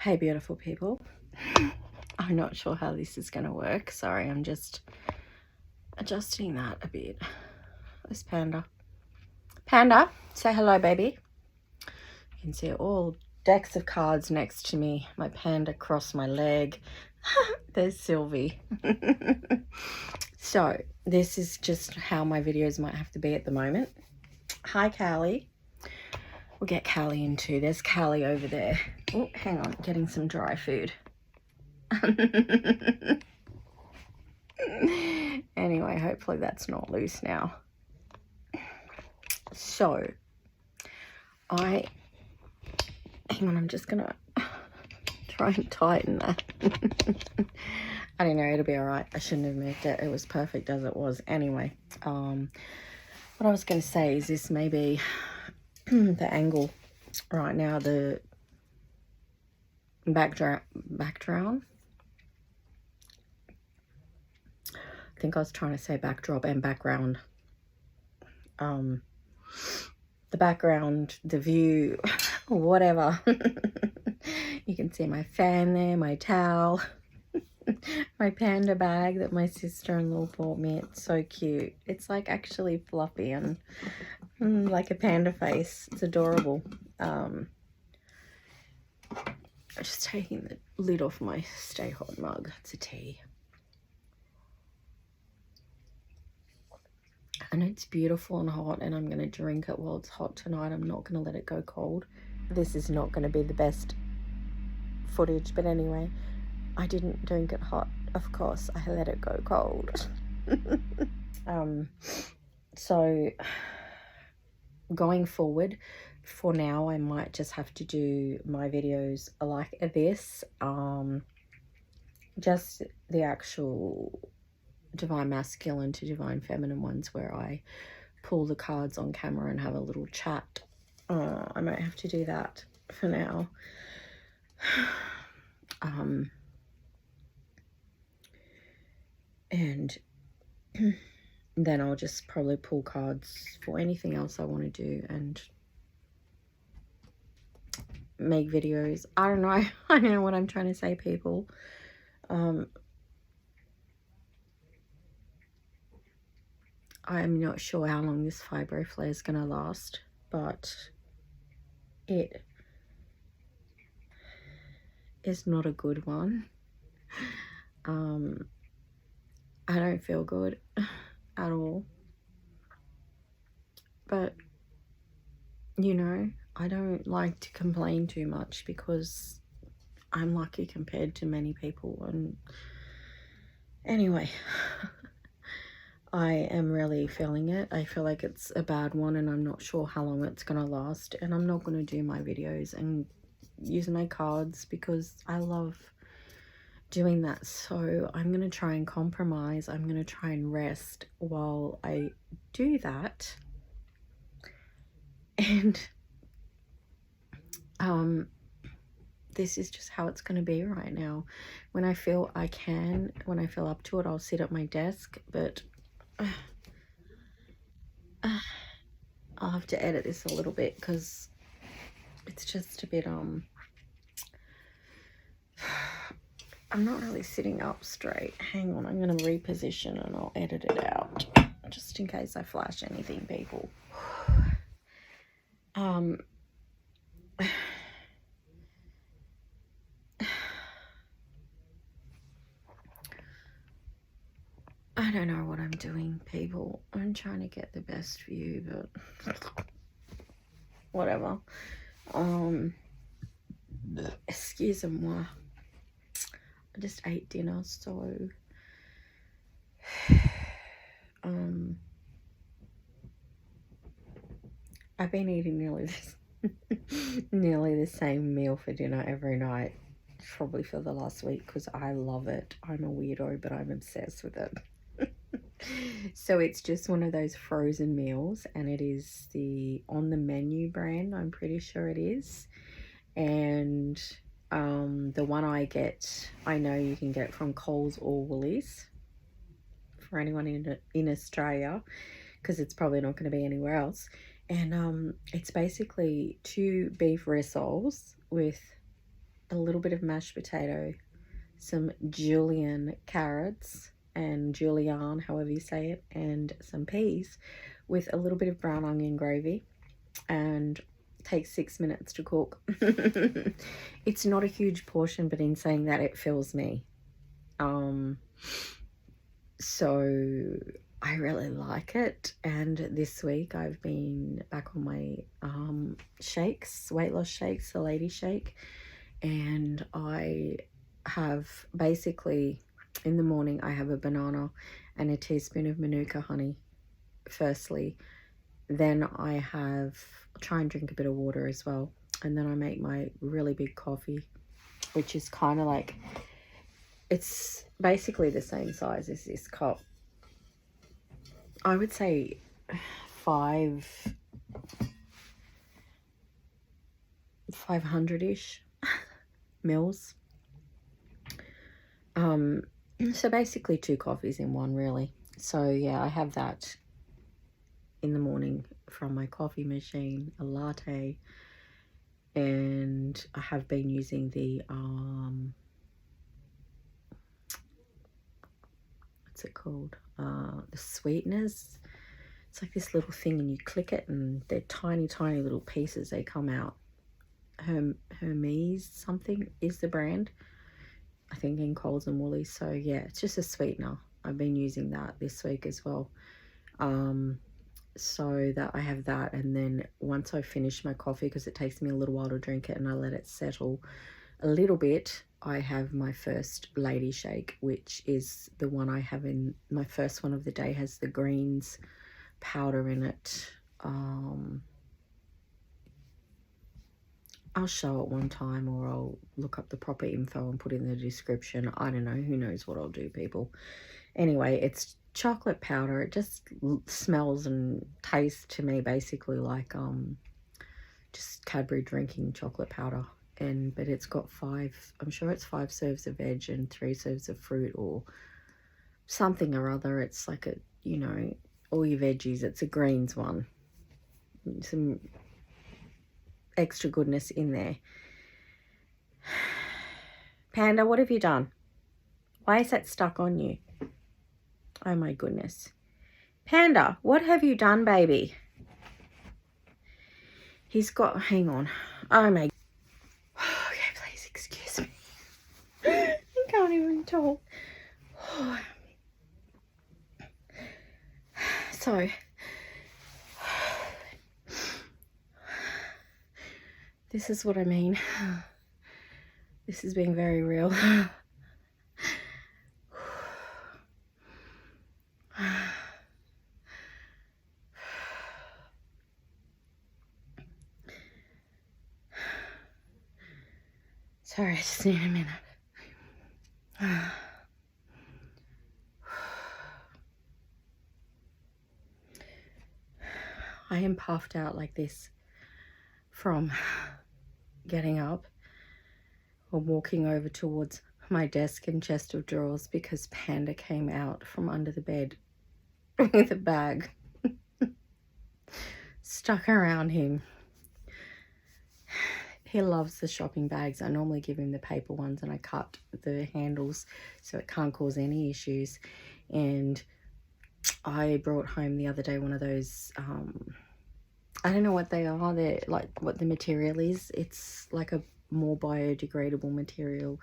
Hey, beautiful people. I'm not sure how this is going to work. Sorry, I'm just adjusting that a bit. This Panda. Panda, say hello, baby. You can see all decks of cards next to me. My Panda crossed my leg. There's Sylvie. So, this is just how my videos might have to be at the moment. Hi, Callie. We'll get Callie in too. There's Callie over there. Oh, hang on, getting some dry food. Anyway, hopefully that's not loose now. So, hang on, I'm just gonna try and tighten that. I don't know, it'll be all right. I shouldn't have moved it. It was perfect as it was. Anyway, what I was going to say is this may be the angle right now, the background. I think I was trying to say backdrop and background. The background, the view, whatever. You can see my fan there, my towel, my Panda bag that my sister-in-law bought me. It's so cute. It's like actually fluffy and like a panda face. It's adorable. I'm just taking the lid off my Stay Hot mug. It's a tea. And it's beautiful and hot, and I'm going to drink it while it's hot tonight. I'm not going to let it go cold. This is not going to be the best footage, but anyway, I didn't drink it hot, of course. I let it go cold. So going forward, for now, I might just have to do my videos like this. Just the actual divine masculine to divine feminine ones where I pull the cards on camera and have a little chat. I might have to do that for now. And then I'll just probably pull cards for anything else I want to do and make videos. I don't know. I don't know what I'm trying to say, people. I'm not sure how long this fibro flare is going to last, but it is not a good one. I don't feel good at all. But, you know, I don't like to complain too much because I'm lucky compared to many people. And anyway, I am really feeling it. I feel like it's a bad one and I'm not sure how long it's going to last. And I'm not going to do my videos and use my cards because I love doing that. So I'm going to try and compromise. I'm going to try and rest while I do that. And this is just how it's going to be right now. When I feel I can, when I feel up to it, I'll sit at my desk, but I'll have to edit this a little bit because it's just a bit I'm not really sitting up straight. Hang on, I'm going to reposition and I'll edit it out just in case I flash anything, people. I don't know what I'm doing, people. I'm trying to get the best view, but whatever. Excusez-moi. I just ate dinner, so I've been eating nearly the same meal for dinner every night, probably for the last week, because I love it. I'm a weirdo, but I'm obsessed with it. So it's just one of those frozen meals, and it is the On the Menu brand, I'm pretty sure it is. And the one I get, I know you can get from Coles or Woolies for anyone in Australia, because it's probably not going to be anywhere else. And it's basically 2 beef rissoles with a little bit of mashed potato, some julienne carrots, and julienne, however you say it, and some peas with a little bit of brown onion gravy, and takes 6 minutes to cook. It's not a huge portion, but in saying that, it fills me. So I really like it. And this week I've been back on my shakes, weight loss shakes, the lady shake, and I have basically, in the morning I have a banana and a teaspoon of manuka honey firstly. Then I try and drink a bit of water as well, and then I make my really big coffee, which is kind of like, it's basically the same size as this cup. I would say 500-ish mils. So basically 2 coffees in one, really. So yeah, I have that in the morning from my coffee machine, a latte, and I have been using the what's it called, the sweeteners. It's like this little thing and you click it and they're tiny little pieces, they come out. Hermes something is the brand, I think, in Coles and Woolies. So yeah, it's just a sweetener. I've been using that this week as well. So that I have that, and then once I finish my coffee, because it takes me a little while to drink it and I let it settle a little bit, I have my first lady shake, which is the one I have in my first one of the day, has the greens powder in it. I'll show it one time, or I'll look up the proper info and put in the description. I don't know, who knows what I'll do, people. Anyway, it's chocolate powder. It just smells and tastes to me basically like just Cadbury drinking chocolate powder. But it's got 5, I'm sure it's 5 serves of veg and 3 serves of fruit or something or other. It's like a, you know, all your veggies. It's a greens one. Some extra goodness in there. Panda, what have you done? Why is that stuck on you? Oh my goodness. Panda, what have you done, baby? He's got, hang on. Oh my. Okay, please excuse me. I can't even talk. So, this is what I mean. This is being very real. Sorry, I just need a minute. I am puffed out like this from getting up or walking over towards my desk and chest of drawers because Panda came out from under the bed with a bag stuck around him. He loves the shopping bags. I normally give him the paper ones and I cut the handles so it can't cause any issues. And I brought home the other day one of those, I don't know what they are. They're like what the material is. It's like a more biodegradable material.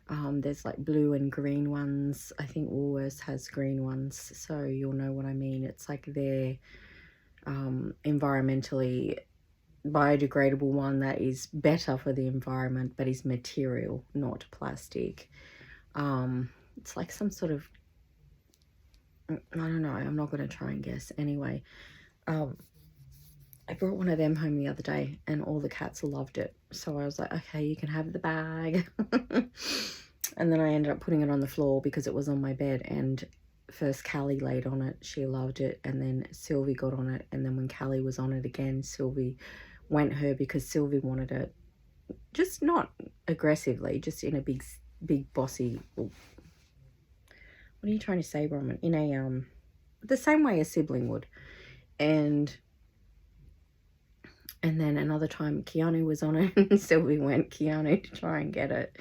There's like blue and green ones. I think Woolworths has green ones, so you'll know what I mean. It's like their environmentally biodegradable one that is better for the environment, but is material, not plastic. It's like some sort of, I don't know, I'm not going to try and guess. Anyway, I brought one of them home the other day and all the cats loved it. So I was like, okay, you can have the bag. And then I ended up putting it on the floor because it was on my bed, and first Callie laid on it. She loved it. And then Sylvie got on it. And then when Callie was on it again, Sylvie went her because Sylvie wanted it. Just not aggressively, just in a big bossy, what are you trying to say, Roman? In a, the same way a sibling would. And And then another time Keanu was on it and Sylvie went Keanu to try and get it.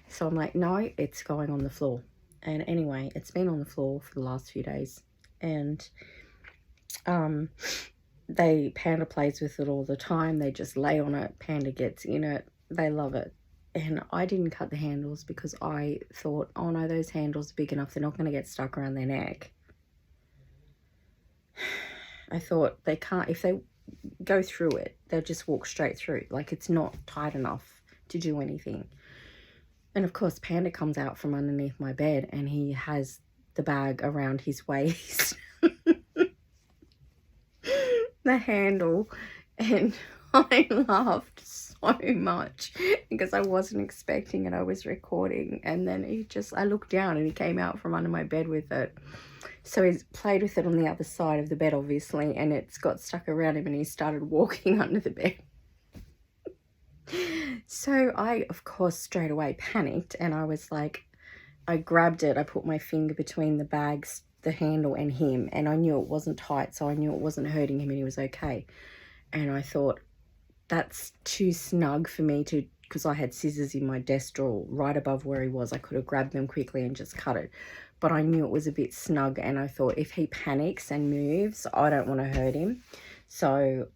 So I'm like, no, it's going on the floor. And anyway, it's been on the floor for the last few days. And Panda plays with it all the time. They just lay on it. Panda gets in it. They love it. And I didn't cut the handles because I thought, oh no, those handles are big enough. They're not going to get stuck around their neck. I thought they can't, if they go through it, they'll just walk straight through. Like, it's not tight enough to do anything. And of course, Panda comes out from underneath my bed and he has the bag around his waist. The handle. And I laughed so much because I wasn't expecting it. I was recording. And then I looked down and he came out from under my bed with it. So he's played with it on the other side of the bed, obviously, and it's got stuck around him and he started walking under the bed. So I, of course, straight away panicked and I was like, I grabbed it. I put my finger between the bags, the handle and him, and I knew it wasn't tight, so I knew it wasn't hurting him and he was okay. And I thought, that's too snug for me to, because I had scissors in my desk drawer right above where he was. I could have grabbed them quickly and just cut it. But I knew it was a bit snug and I thought if he panics and moves, I don't want to hurt him. So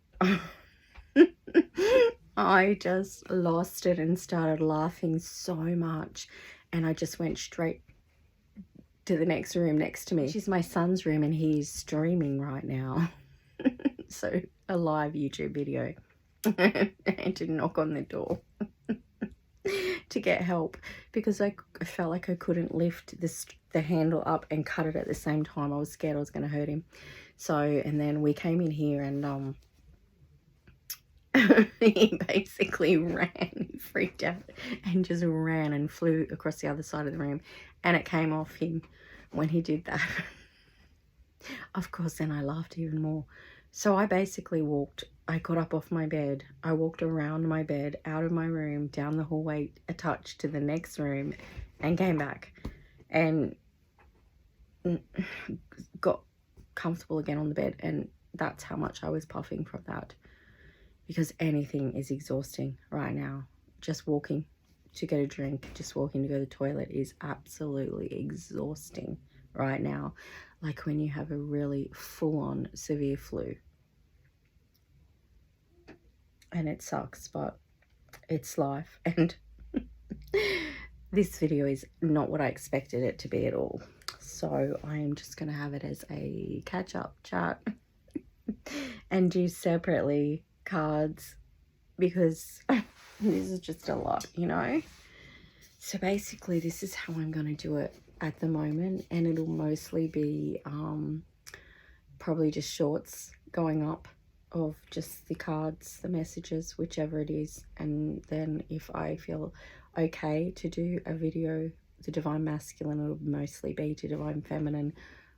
I just lost it and started laughing so much. And I just went straight to the next room next to me, which is my son's room, and he's streaming right now. So a live YouTube video. And to knock on the door to get help because I felt like I couldn't lift the handle up and cut it at the same time. I was scared I was going to hurt him. So, and then we came in here and he basically ran, he freaked out and just ran and flew across the other side of the room, and it came off him when he did that. Of course, then I laughed even more. So I basically I got up off my bed, I walked around my bed, out of my room, down the hallway a touch to the next room, and came back and got comfortable again on the bed. And that's how much I was puffing from that, because anything is exhausting right now. Just walking to get a drink, just walking to go to the toilet is absolutely exhausting right now. Like when you have a really full-on severe flu. And it sucks, but it's life. And this video is not what I expected it to be at all. So I am just going to have it as a catch-up chat and do separately cards because this is just a lot, you know. So basically this is how I'm going to do it at the moment, and it'll mostly be probably just shorts going up of just the cards, the messages, whichever it is. And then if I feel okay to do a video, the Divine Masculine, it'll mostly be to Divine Feminine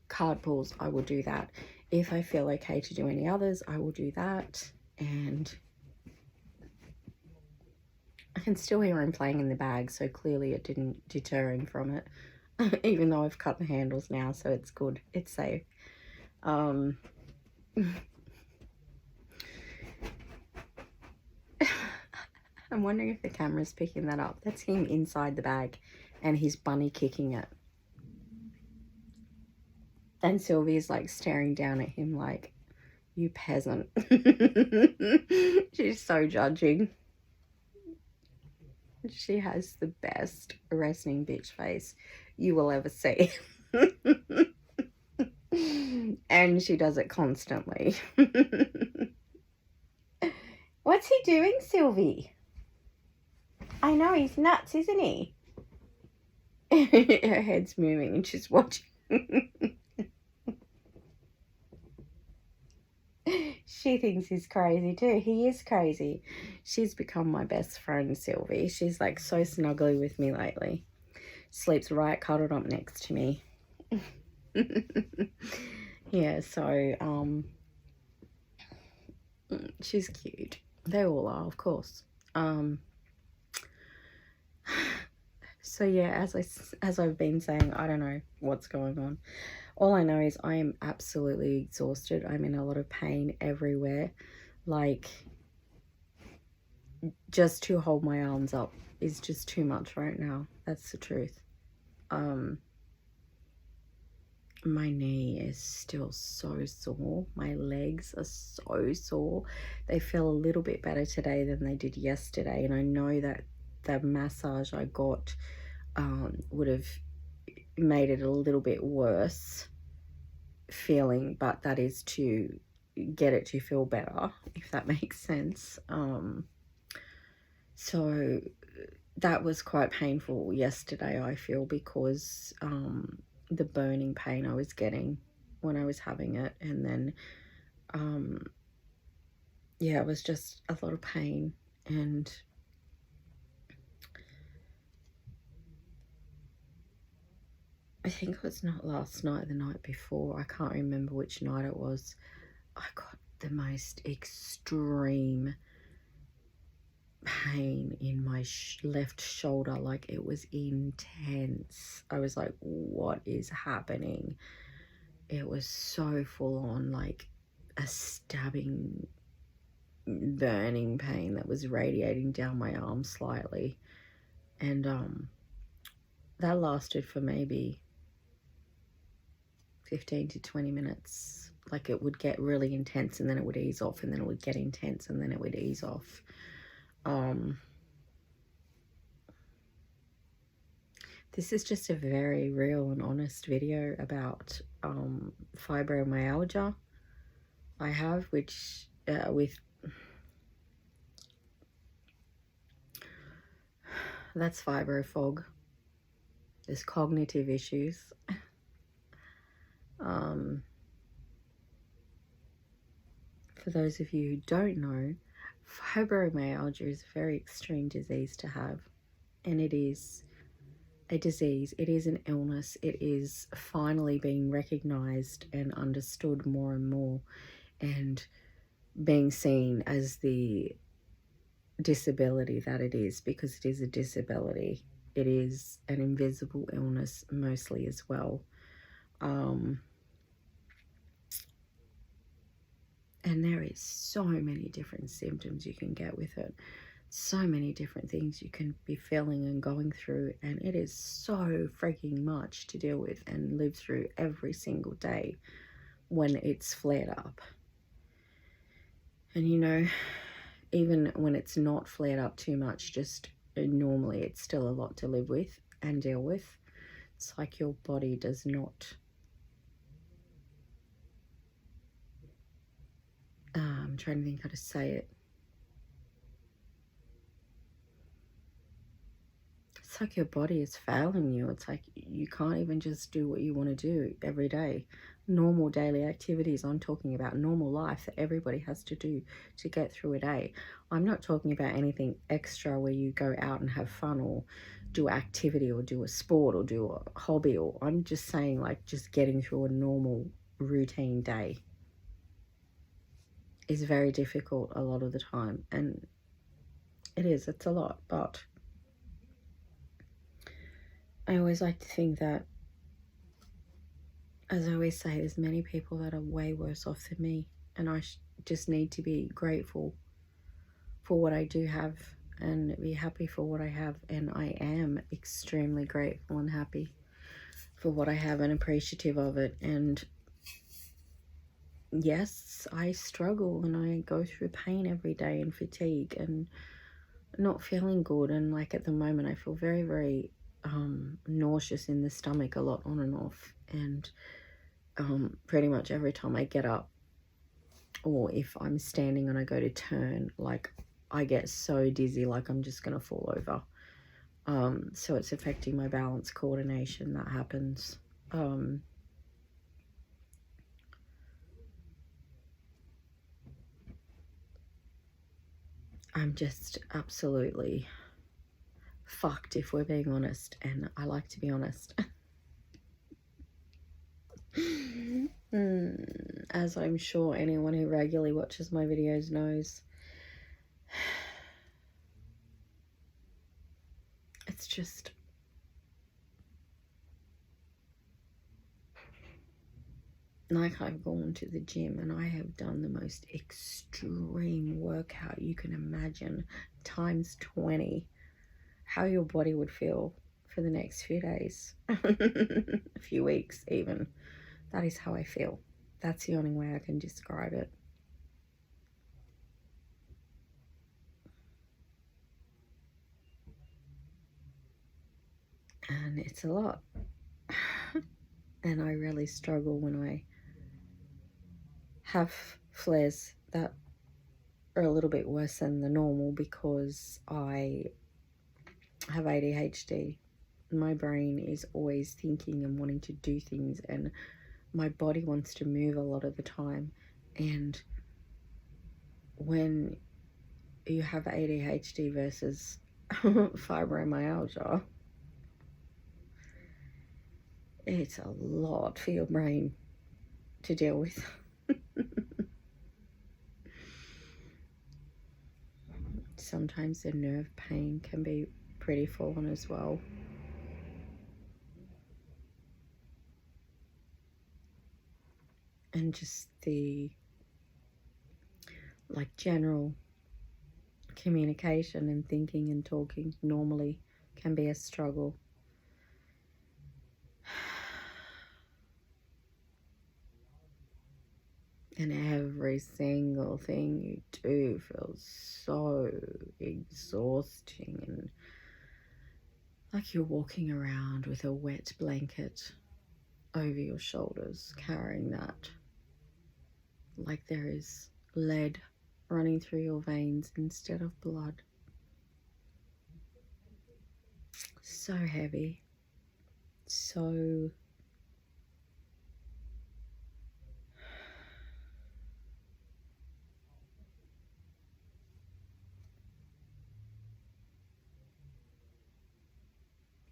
card pulls. I will do that. If I feel okay to do any others, I will do that. And I can still hear him playing in the bag, so clearly it didn't deter him from it. Even though I've cut the handles now, so it's good. It's safe. I'm wondering if the camera's picking that up. That's him inside the bag and he's bunny kicking it. And Sylvie's like staring down at him like, you peasant. She's so judging. She has the best resting bitch face you will ever see. And she does it constantly. What's he doing, Sylvie? I know, he's nuts, isn't he? Her head's moving and she's watching. She thinks he's crazy too. He is crazy. She's become my best friend, Sylvie. She's like so snuggly with me lately. Sleeps right cuddled up next to me. Yeah, so she's cute. They all are, of course. So yeah, as I've been saying, I don't know what's going on. All I know is I am absolutely exhausted. I'm in a lot of pain everywhere. Like, just to hold my arms up is just too much right now. That's the truth. My knee is still so sore. My legs are so sore. They feel a little bit better today than they did yesterday, and I know that the massage I got would have made it a little bit worse feeling, but that is to get it to feel better, if that makes sense. So that was quite painful yesterday, I feel, because the burning pain I was getting when I was having it, and then yeah, it was just a lot of pain. And I think it was not last night, the night before, I can't remember which night it was, I got the most extreme pain in my left shoulder. Like, it was intense. I was like, what is happening? It was so full on, like a stabbing, burning pain that was radiating down my arm slightly. And that lasted for maybe 15 to 20 minutes. Like, it would get really intense and then it would ease off, and then it would get intense and then it would ease off. This is just a very real and honest video about fibromyalgia I have, which with that's fibro fog. There's cognitive issues. For those of you who don't know, fibromyalgia is a very extreme disease to have, and it is a disease, it is an illness, it is finally being recognized and understood more and more, and being seen as the disability that it is, because it is a disability. It is an invisible illness mostly as well. And there is so many different symptoms you can get with it. So many different things you can be feeling and going through, and it is so freaking much to deal with and live through every single day when it's flared up. And you know, even when it's not flared up too much, just normally, it's still a lot to live with and deal with. It's like your body does not I'm trying to think how to say it. It's like your body is failing you. It's like you can't even just do what you want to do every day. Normal daily activities. I'm talking about normal life that everybody has to do to get through a day. I'm not talking about anything extra where you go out and have fun or do activity or do a sport or do a hobby. Or I'm just saying, like, just getting through a normal routine day is very difficult a lot of the time. And it's a lot, but I always like to think that, as I always say, there's many people that are way worse off than me, and I just need to be grateful for what I do have and be happy for what I have. And I am extremely grateful and happy for what I have and appreciative of it. And yes, I struggle and I go through pain every day and fatigue and not feeling good. And like at the moment, I feel very, very nauseous in the stomach a lot, on and off. And pretty much every time I get up, or if I'm standing and I go to turn, like, I get so dizzy, like I'm just gonna fall over. So it's affecting my balance coordination. That happens. I'm just absolutely fucked, if we're being honest, and I like to be honest. As I'm sure anyone who regularly watches my videos knows. It's just, like, I've gone to the gym and I have done the most extreme workout you can imagine times 20, how your body would feel for the next few days, a few weeks even. That is how I feel. That's the only way I can describe it. And it's a lot. And I really struggle when I have flares that are a little bit worse than the normal, because I have ADHD. My brain is always thinking and wanting to do things, and my body wants to move a lot of the time. And when you have ADHD versus fibromyalgia, it's a lot for your brain to deal with. Sometimes the nerve pain can be pretty full on as well. And just the general communication and thinking and talking normally can be a struggle. And every single thing you do feels so exhausting, and like you're walking around with a wet blanket over your shoulders, carrying that, like there is lead running through your veins instead of blood. So heavy, so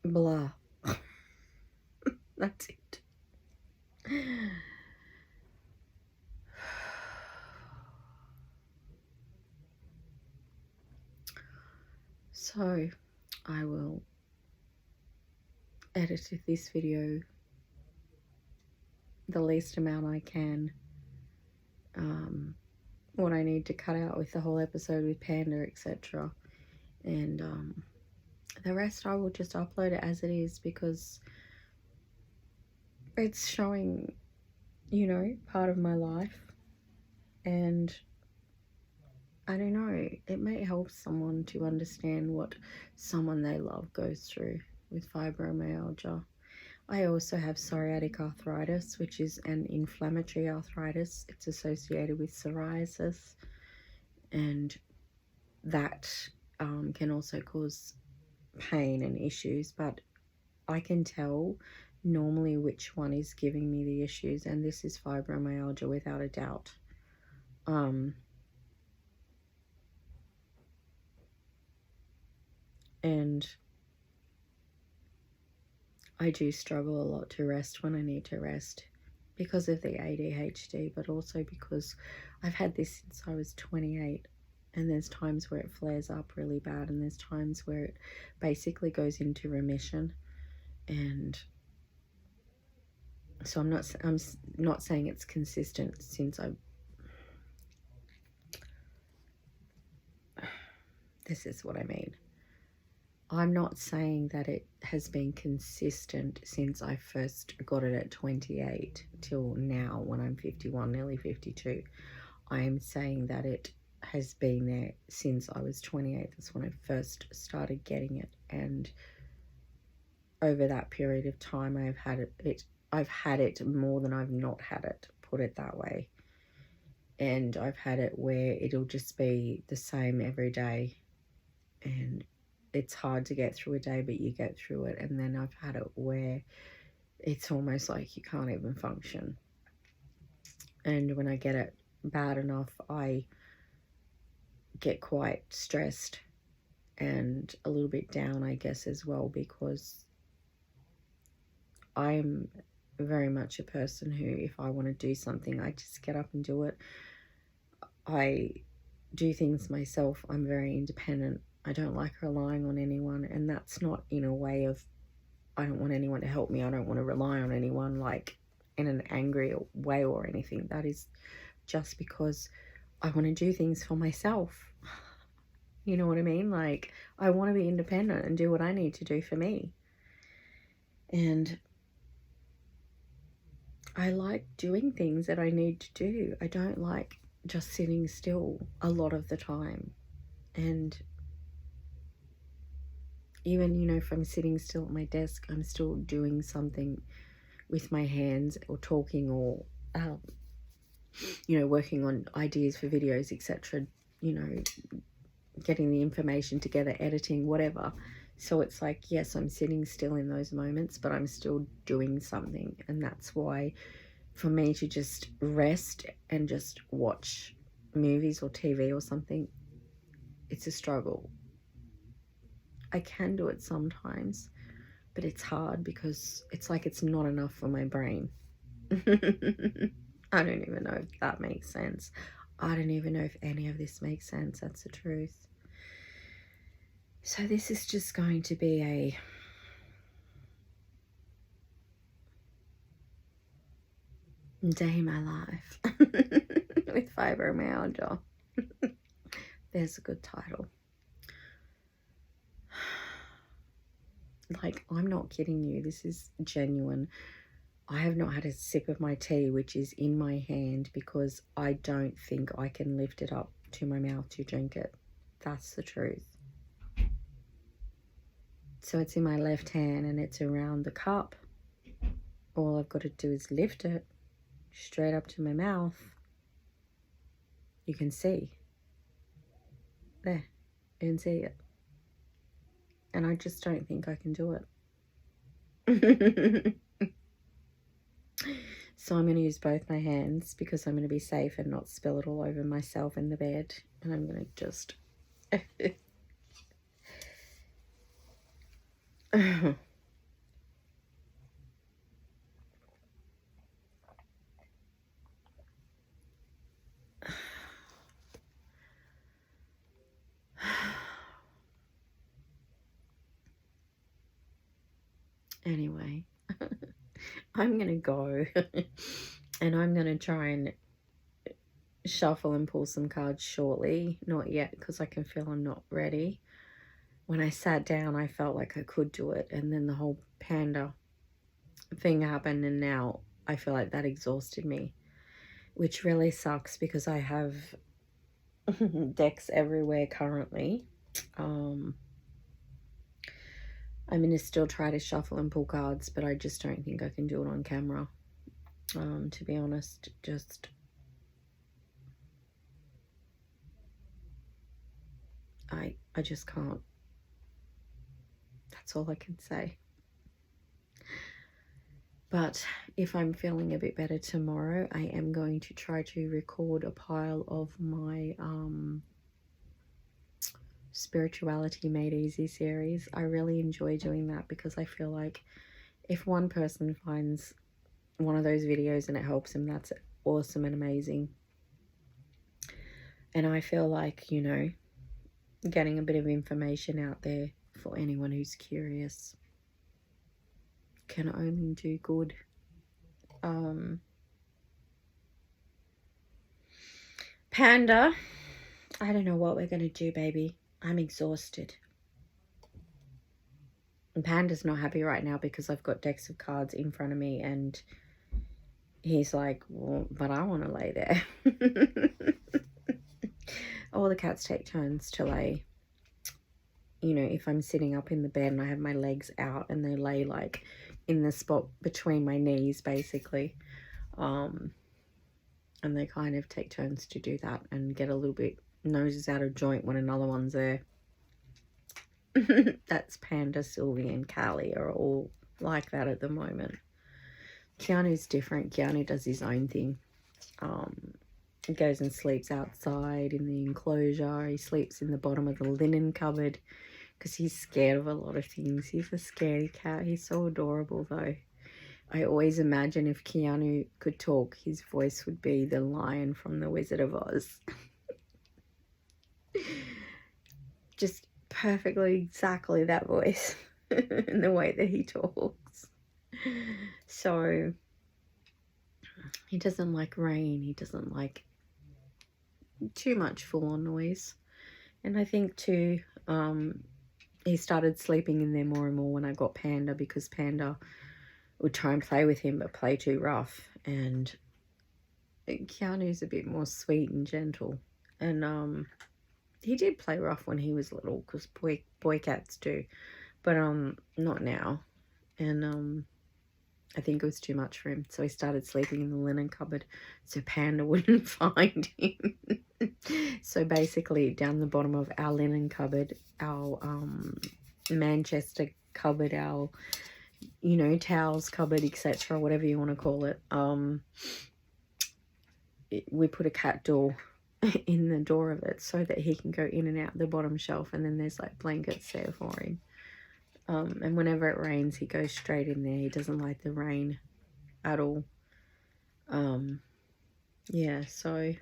blah. That's it. So I will edit this video the least amount I can. What I need to cut out with the whole episode with Panda, etc. And the rest I will just upload it as it is, because it's showing, you know, part of my life. And I don't know, it may help someone to understand what someone they love goes through with fibromyalgia. I also have psoriatic arthritis, which is an inflammatory arthritis. It's associated with psoriasis, and that can also cause pain and issues, but I can tell normally which one is giving me the issues, and this is fibromyalgia without a doubt. And I do struggle a lot to rest when I need to rest because of the ADHD, but also because I've had this since I was 28, and there's times where it flares up really bad, and there's times where it basically goes into remission. And so I'm not saying it's consistent since this is what I mean. I'm not saying that it has been consistent since I first got it at 28 till now when I'm 51, nearly 52. I am saying that it has been there since I was 28. That's when I first started getting it. And over that period of time, I've had it more than I've not had it, put it that way. And I've had it where it'll just be the same every day, and it's hard to get through a day, but you get through it. And then I've had it where it's almost like you can't even function. And when I get it bad enough, I get quite stressed and a little bit down, I guess, as well, because I'm very much a person who, if I want to do something, I just get up and do it. I do things myself. I'm very independent. I don't like relying on anyone, and that's not in a way of I don't want anyone to help me. I don't want to rely on anyone like in an angry way or anything. That is just because I want to do things for myself. You know what I mean? Like, I want to be independent and do what I need to do for me. And I like doing things that I need to do. I don't like just sitting still a lot of the time. And even, you know, if I'm sitting still at my desk, I'm still doing something with my hands or talking or, you know, working on ideas for videos, etc. You know, getting the information together, editing, whatever. So it's like, yes, I'm sitting still in those moments, but I'm still doing something. And that's why for me to just rest and just watch movies or TV or something, it's a struggle. I can do it sometimes, but it's hard because it's like it's not enough for my brain. I don't even know if that makes sense. I don't even know if any of this makes sense. That's the truth. So this is just going to be a day in my life with fibromyalgia. There's a good title. Like, I'm not kidding you. This is genuine. I have not had a sip of my tea, which is in my hand, because I don't think I can lift it up to my mouth to drink it. That's the truth. So it's in my left hand and it's around the cup. All I've got to do is lift it straight up to my mouth. You can see. There. You can see it. And I just don't think I can do it. So I'm going to use both my hands because I'm going to be safe and not spill it all over myself in the bed. And I'm going to just... Anyway, I'm going to go and I'm going to try and shuffle and pull some cards shortly. Not yet, because I can feel I'm not ready. When I sat down, I felt like I could do it. And then the whole Panda thing happened, and now I feel like that exhausted me, which really sucks because I have decks everywhere currently. I'm going to still try to shuffle and pull cards, but I just don't think I can do it on camera. To be honest, I just can't. That's all I can say. But if I'm feeling a bit better tomorrow, I am going to try to record a pile of my Spirituality Made Easy series. I really enjoy doing that because I feel like if one person finds one of those videos and it helps them, that's awesome and amazing. And I feel like, you know, getting a bit of information out there for anyone who's curious can only do good. Panda, I don't know what we're going to do, baby. I'm exhausted. And Panda's not happy right now because I've got decks of cards in front of me and he's like, well, but I want to lay there. All the cats take turns to lay. You know, if I'm sitting up in the bed and I have my legs out and they lay like in the spot between my knees, basically. And they kind of take turns to do that and get a little bit noses out of joint when another one's there. That's Panda, Sylvie and Callie are all like that at the moment. Keanu's different. Keanu does his own thing. He goes and sleeps outside in the enclosure. He sleeps in the bottom of the linen cupboard because he's scared of a lot of things. He's a scaredy cat. He's so adorable though. I always imagine if Keanu could talk, his voice would be the lion from The Wizard of Oz. Just perfectly, exactly that voice and the way that he talks. So he doesn't like rain. He doesn't like too much full-on noise. And I think too, he started sleeping in there more and more when I got Panda, because Panda would try and play with him but play too rough. And Keanu's a bit more sweet and gentle. And he did play rough when he was little, because boy cats do. But not now. And I think it was too much for him, so he started sleeping in the linen cupboard so Panda wouldn't find him. So basically, down the bottom of our linen cupboard, our Manchester cupboard, our, you know, towels cupboard, etc., whatever you want to call it, we put a cat door in the door of it so that he can go in and out the bottom shelf, and then there's like blankets there for him. And whenever it rains, he goes straight in there. He doesn't like the rain at all. Yeah, so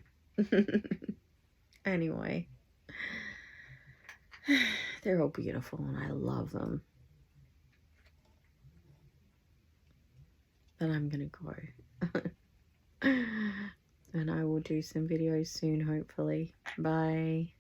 anyway, they're all beautiful and I love them. But I'm gonna go. And I will do some videos soon, hopefully. Bye.